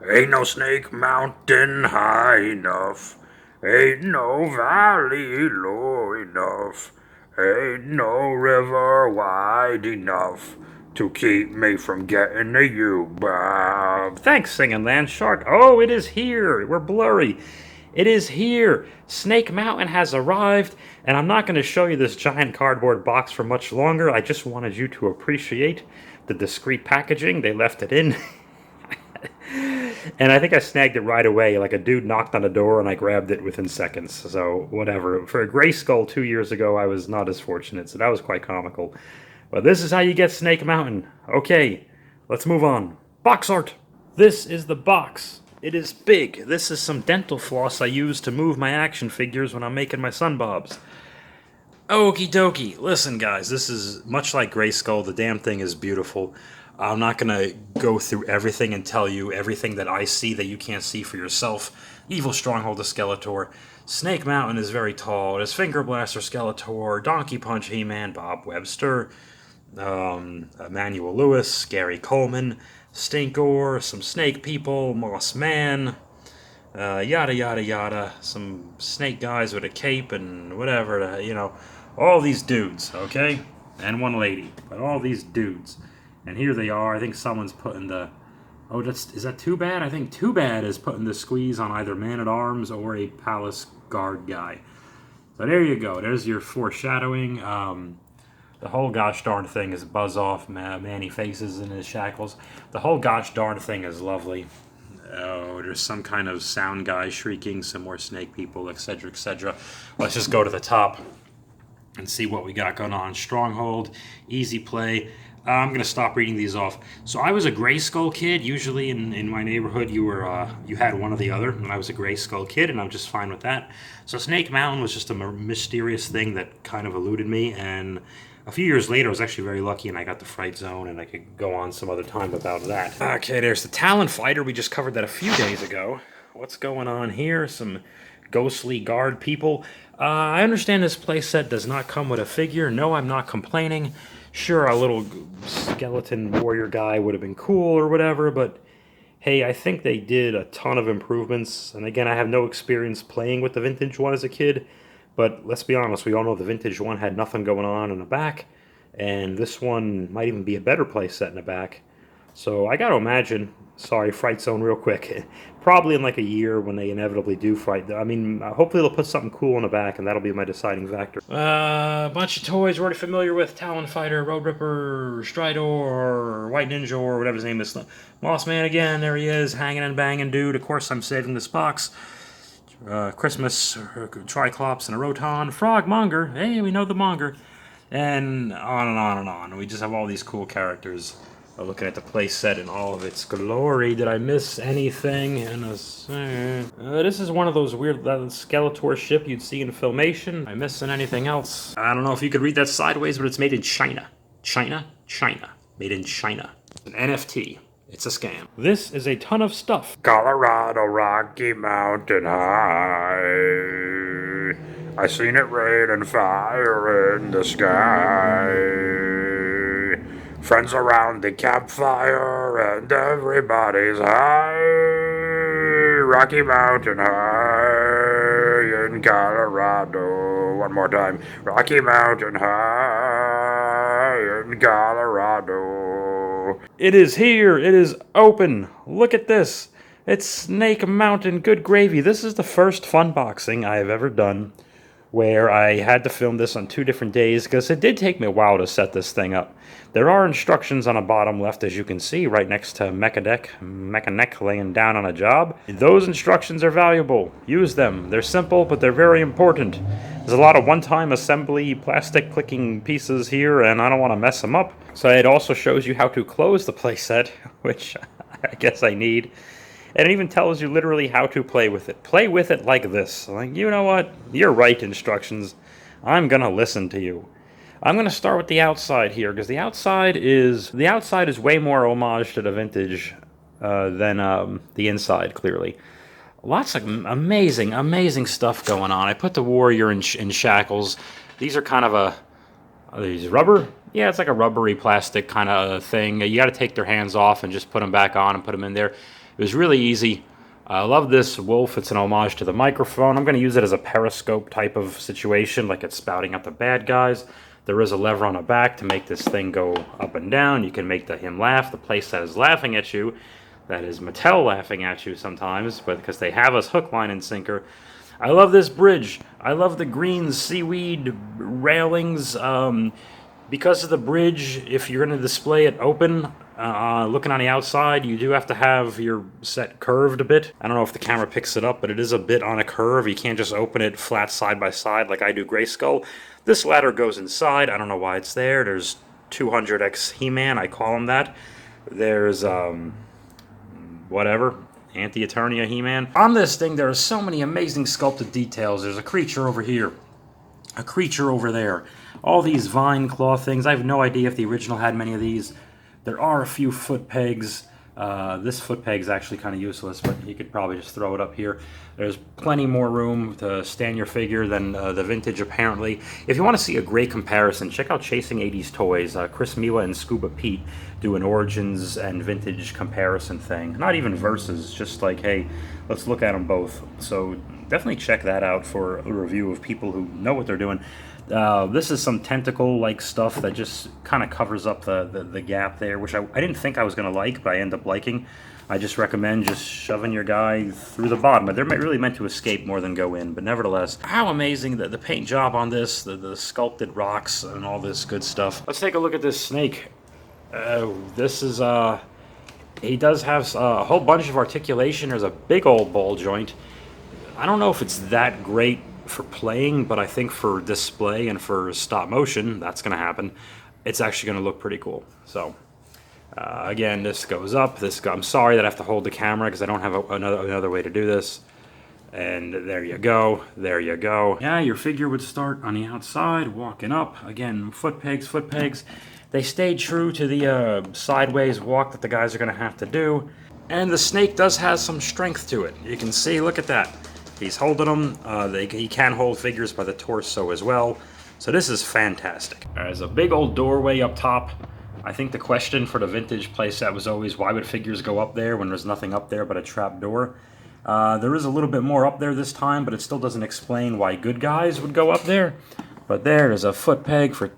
Ain't no snake mountain high enough. Ain't no valley low enough. Ain't no river wide enough to keep me from getting to you, Bob. Thanks, singing Landshark. Oh, it is here. We're blurry. It is here. Snake Mountain has arrived, and I'm not going to show you this giant cardboard box for much longer. I just wanted you to appreciate the discreet packaging they left it in. And I think I snagged it right away. Like a dude knocked on the door and I grabbed it within seconds. So, whatever. For a gray skull 2 years ago, I was not as fortunate. So, that was quite comical. But this is how you get Snake Mountain. Okay, let's move on. Box art. This is the box. It is big. This is some dental floss I use to move my action figures when I'm making my sunbobs. Okie dokie. Listen, guys, this is much like Grayskull. The damn thing is beautiful. I'm not going to go through everything and tell you everything that I see that you can't see for yourself. Evil Stronghold of Skeletor. Snake Mountain is very tall. There's Finger Blaster Skeletor, Donkey Punch He-Man, Bob Webster, Emmanuel Lewis, Gary Coleman, Stinkor, some Snake People, Moss Man, yada yada yada. Some snake guys with a cape and whatever, all these dudes, okay? And one lady, but all these dudes. And here they are. I think someone's putting the... Oh, is that Too Bad? I think Too Bad is putting the squeeze on either Man-at-Arms or a Palace Guard guy. So there you go. There's your foreshadowing. The whole gosh darn thing is Buzz Off, Manny Faces in his shackles. The whole gosh darn thing is lovely. Oh, there's some kind of sound guy shrieking, some more snake people, etc., etc. Let's just go to the top and see what we got going on. Stronghold, Easy Play. I'm going to stop reading these off. So I was a Grayskull kid. Usually in my neighborhood, you had one or the other. And I was a Grayskull kid, and I'm just fine with that. So Snake Mountain was just a mysterious thing that kind of eluded me. And a few years later, I was actually very lucky, and I got the Fright Zone, and I could go on some other time about that. Okay, there's the Talon Fighter. We just covered that a few days ago. What's going on here? Some ghostly guard people. I understand this playset does not come with a figure. No, I'm not complaining. Sure, a little skeleton warrior guy would have been cool or whatever, but hey, I think they did a ton of improvements. And again, I have no experience playing with the vintage one as a kid, but let's be honest, we all know the vintage one had nothing going on in the back, and this one might even be a better playset in the back. So I got to imagine, sorry, Fright Zone real quick, probably in like a year when they inevitably do Fright. I mean, hopefully they'll put something cool in the back, and that'll be my deciding factor. A bunch of toys we're already familiar with: Talon Fighter, Road Ripper, Stridor, White Ninja, or whatever his name is. Moss Man again, there he is, hanging and banging dude. Of course, I'm saving this box. Christmas, Triclops, and a Roton. Frogmonger, hey, we know the Monger. And on and on and on. We just have all these cool characters. Looking at the play set in all of its glory. Did I miss anything? This is one of those weird Skeletor ship you'd see in Filmation. Am I missing anything else? I don't know if you could read that sideways, but it's made in China. China? China. Made in China. An NFT. It's a scam. This is a ton of stuff. Colorado Rocky Mountain High. I seen it rain and fire in the sky. Friends around the campfire and everybody's high. Rocky Mountain High in Colorado. One more time. Rocky Mountain High in Colorado. It is here. It is open. Look at this. It's Snake Mountain. Good gravy. This is the first funboxing I have ever done where I had to film this on 2 different days because it did take me a while to set this thing up. There are instructions on the bottom left, as you can see, right next to Mechanic laying down on a job. Those instructions are valuable. Use them. They're simple, but they're very important. There's a lot of one-time assembly, plastic clicking pieces here, and I don't want to mess them up. So it also shows you how to close the playset, which I guess I need. And it even tells you literally how to play with it. Play with it like this. Like, you know what? You're right, instructions. I'm going to listen to you. I'm going to start with the outside here, because the outside is way more homage to the vintage than the inside, clearly. Lots of amazing, amazing stuff going on. I put the warrior in shackles. These are kind of are these rubber? Yeah, it's like a rubbery plastic kind of thing. You got to take their hands off and just put them back on and put them in there. It was really easy. I love this wolf. It's an homage to the microphone. I'm going to use it as a periscope type of situation, like it's spouting out the bad guys. There is a lever on the back to make this thing go up and down. You can make him laugh. The place that is laughing at you, that is Mattel laughing at you sometimes, but because they have us hook, line, and sinker. I love this bridge. I love the green seaweed railings. Because of the bridge, if you're going to display it open, looking on the outside, you do have to have your set curved a bit. I don't know if the camera picks it up, but it is a bit on a curve. You can't just open it flat side by side like I do Grayskull. This ladder goes inside. I don't know why it's there. There's 200X He-Man. I call him that. There's, whatever, Anti-Eternia He-Man. On this thing, there are so many amazing sculpted details. There's a creature over here. A creature over there. All these vine claw things. I have no idea if the original had many of these. There are a few foot pegs. This foot peg is actually kind of useless, but you could probably just throw it up here. There's plenty more room to stand your figure than the vintage, apparently. If you want to see a great comparison, check out Chasing 80s Toys. Chris Mila and Scuba Pete do an Origins and Vintage comparison thing. Not even versus, just like, hey, let's look at them both. So definitely check that out for a review of people who know what they're doing. This is some tentacle-like stuff that just kind of covers up the gap there, which I didn't think I was going to like, but I end up liking. I just recommend just shoving your guy through the bottom. They're really meant to escape more than go in, but nevertheless, how amazing the paint job on this, the sculpted rocks and all this good stuff. Let's take a look at this snake. This is, he does have a whole bunch of articulation. There's a big old ball joint. I don't know if it's that great for playing, but I think for display and for stop motion, that's going to happen. It's actually going to look pretty cool. So, again, this goes up. I'm sorry that I have to hold the camera because I don't have another way to do this. And there you go. There you go. Yeah, your figure would start on the outside, walking up. Again, foot pegs, foot pegs. They stayed true to the sideways walk that the guys are going to have to do. And the snake does have some strength to it. You can see, look at that. He's holding them. He can hold figures by the torso as well. So this is fantastic. There's a big old doorway up top. I think the question for the vintage playset was always, why would figures go up there when there's nothing up there but a trap door? There is a little bit more up there this time, but it still doesn't explain why good guys would go up there. But there's a foot peg for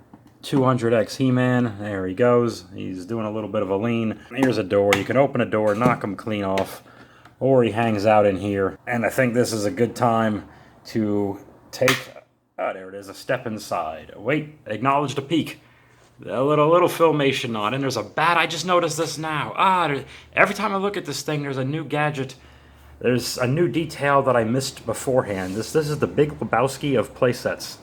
200X He-Man. There he goes. He's doing a little bit of a lean. Here's a door. You can open a door, knock him clean off. Or he hangs out in here. And I think this is a good time to take, there it is, a step inside. Wait, acknowledge the peak. A little filmation on it. And there's a bat. I just noticed this now. Every time I look at this thing, there's a new gadget. There's a new detail that I missed beforehand. This is the Big Lebowski of playsets.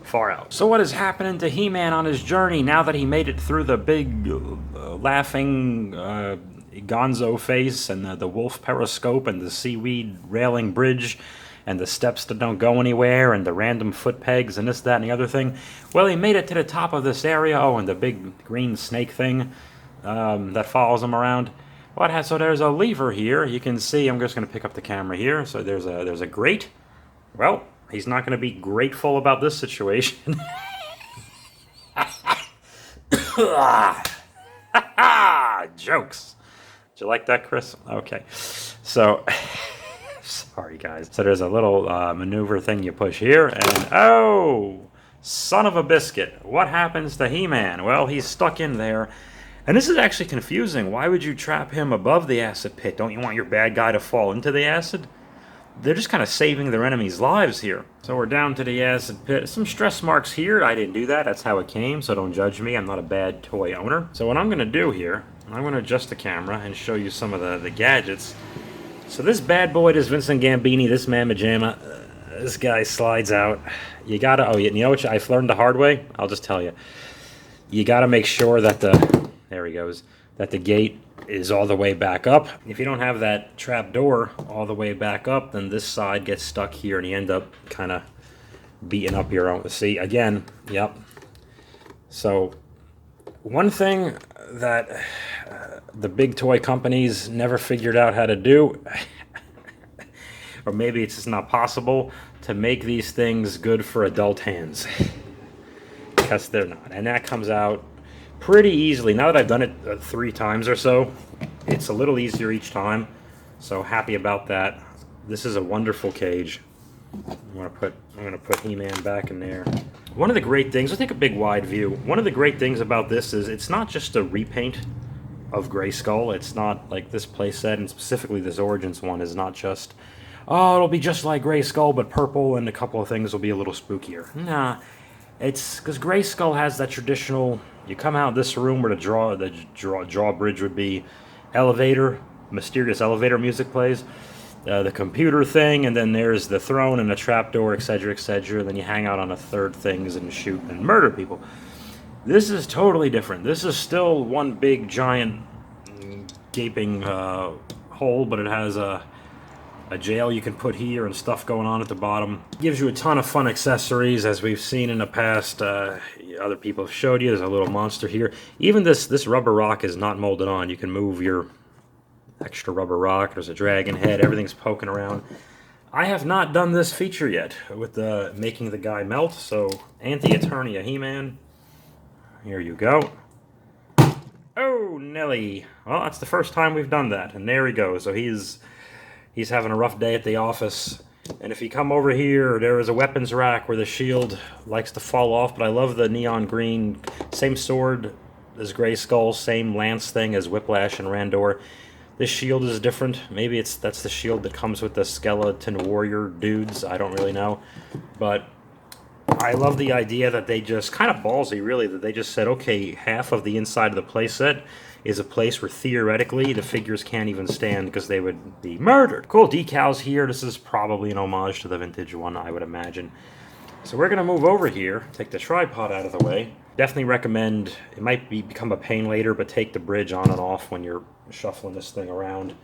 Far out. So what is happening to He-Man on his journey now that he made it through the big laughing gonzo face and the wolf periscope and the seaweed railing bridge and the steps that don't go anywhere and the random foot pegs and this, that, and the other thing? Well, he made it to the top of this area. Oh, and the big green snake thing that follows him around. So there's a lever here. You can see, I'm just going to pick up the camera here. So there's a grate. Well, he's not going to be grateful about this situation. Jokes. Did you like that, Chris? Okay. So, sorry, guys. So there's a little maneuver thing you push here, and oh, son of a biscuit. What happens to He-Man? Well, he's stuck in there. And this is actually confusing. Why would you trap him above the acid pit? Don't you want your bad guy to fall into the acid? They're just kind of saving their enemies' lives here. So we're down to the acid pit. Some stress marks here. I didn't do that. That's how it came, so don't judge me. I'm not a bad toy owner. So what I'm going to do here, I'm going to adjust the camera and show you some of the gadgets. So this bad boy, this Vincent Gambini, this Mamma Jamma, this guy slides out. You gotta, you know what I've learned the hard way? I'll just tell you. You gotta make sure that there he goes, that the gate is all the way back up. If you don't have that trap door all the way back up, then this side gets stuck here and you end up kind of beating up your own. See, again, yep. So one thing that the big toy companies never figured out how to do, or maybe it's just not possible, to make these things good for adult hands. Because they're not. And that comes out pretty easily. Now that I've done it 3 times or so, it's a little easier each time. So happy about that. This is a wonderful cage. I'm gonna put He-Man back in there. One of the great things, let's take a big wide view. One of the great things about this is it's not just a repaint of Grayskull. It's not like this playset, and specifically this Origins one is not just, oh, it'll be just like Grayskull but purple and a couple of things will be a little spookier. Nah, it's because Grayskull has that traditional, you come out this room where the drawbridge would be, elevator, mysterious elevator music plays, the computer thing, and then there's the throne and the trapdoor, etc., etc., and then you hang out on the third things and shoot and murder people. This is totally different. This is still one big giant gaping hole, but it has a jail you can put here and stuff going on at the bottom. Gives you a ton of fun accessories, as we've seen in the past. Other people have showed you. There's a little monster here. Even this rubber rock is not molded on. You can move your extra rubber rock. There's a dragon head. Everything's poking around. I have not done this feature yet with the making the guy melt. So Anti-Eternia He-Man. Here you go. Oh, Nelly. Well, that's the first time we've done that. And there he goes. So he's having a rough day at the office. And if you come over here, there is a weapons rack where the shield likes to fall off. But I love the neon green. Same sword as Grayskull. Same lance thing as Whiplash and Randor. This shield is different. Maybe that's the shield that comes with the skeleton warrior dudes. I don't really know. But I love the idea that they just, kind of ballsy really, that they just said, okay, half of the inside of the playset is a place where theoretically the figures can't even stand because they would be murdered. Cool decals here. This is probably an homage to the vintage one, I would imagine. So we're going to move over here, take the tripod out of the way. Definitely recommend, it might become a pain later, but take the bridge on and off when you're shuffling this thing around.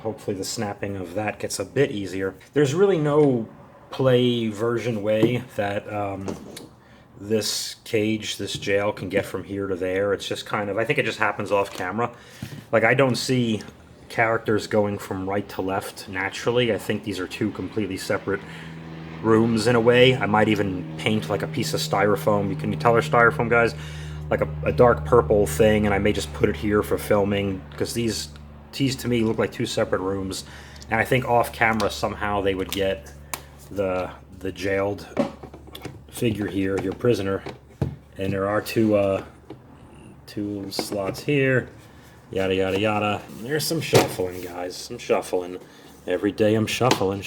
Hopefully the snapping of that gets a bit easier. There's really no play version way that this cage, this jail, can get from here to there. It's just kind of, I think it just happens off camera. Like, I don't see characters going from right to left naturally. I think these are two completely separate rooms in a way. I might even paint like a piece of styrofoam. Can you tell they're styrofoam, guys? Like a dark purple thing, and I may just put it here for filming, because these to me look like two separate rooms. And I think off camera somehow they would get the jailed figure here, your prisoner, and there are two slots here, yada yada yada. There's some shuffling, guys, some shuffling. Every day I'm shuffling.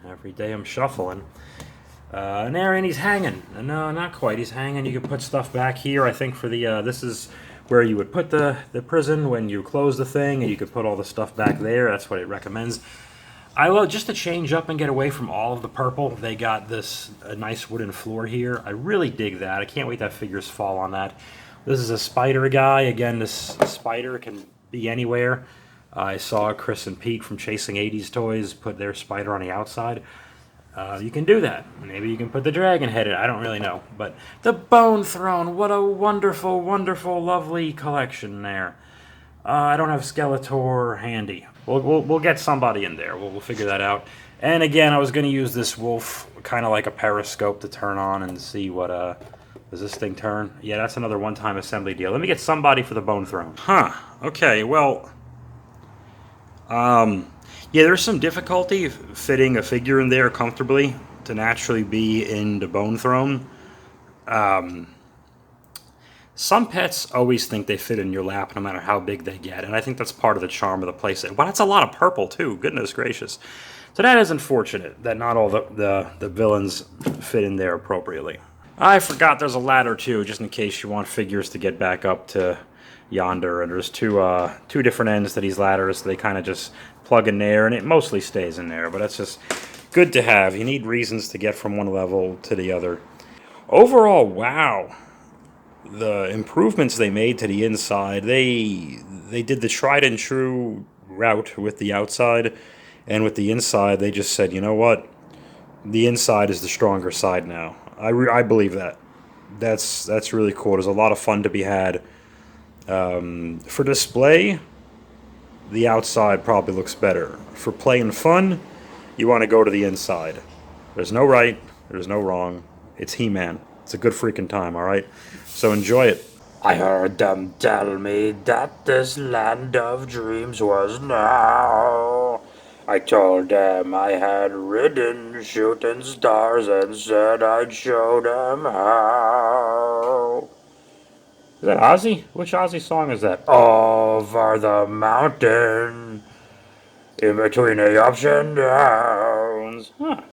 Every day I'm shuffling. And he's hanging. No, not quite. He's hanging. You can put stuff back here. I think for the this is where you would put the prison when you close the thing, and you could put all the stuff back there. That's what it recommends. I love, just to change up and get away from all of the purple, they got a nice wooden floor here. I really dig that. I can't wait that figures fall on that. This is a spider guy. Again, this spider can be anywhere. I saw Chris and Pete from Chasing 80s Toys put their spider on the outside. You can do that. Maybe you can put the dragon head in. I don't really know. But the Bone Throne, what a wonderful, wonderful, lovely collection there. I don't have Skeletor handy. We'll get somebody in there. We'll figure that out. And again, I was going to use this wolf kind of like a periscope to turn on and see what... does this thing turn? Yeah, that's another one-time assembly deal. Let me get somebody for the Bone Throne. Huh. Okay, well... yeah, there's some difficulty fitting a figure in there comfortably to naturally be in the Bone Throne. Some pets always think they fit in your lap no matter how big they get, and I think that's part of the charm of the playset. Wow, that's a lot of purple too, goodness gracious. So that is unfortunate that not all the villains fit in there appropriately. I forgot there's a ladder too, just in case you want figures to get back up to yonder, and there's two different ends to these ladders, so they kind of just plug in there, and it mostly stays in there, but that's just good to have. You need reasons to get from one level to the other. Overall, wow, the improvements they made to the inside, they did the tried and true route with the outside, and with the inside they just said, you know what, the inside is the stronger side now. I believe that. That's really cool. There's a lot of fun to be had. For display, the outside probably looks better. For playing fun, you want to go to the inside. There's no right, there's no wrong. It's He-Man. It's a good freaking time, alright? So enjoy it. I heard them tell me that this land of dreams was now. I told them I had ridden shooting stars and said I'd show them how. Is that Ozzy? Which Ozzy song is that? Over the mountain, in between the ups and downs. Huh.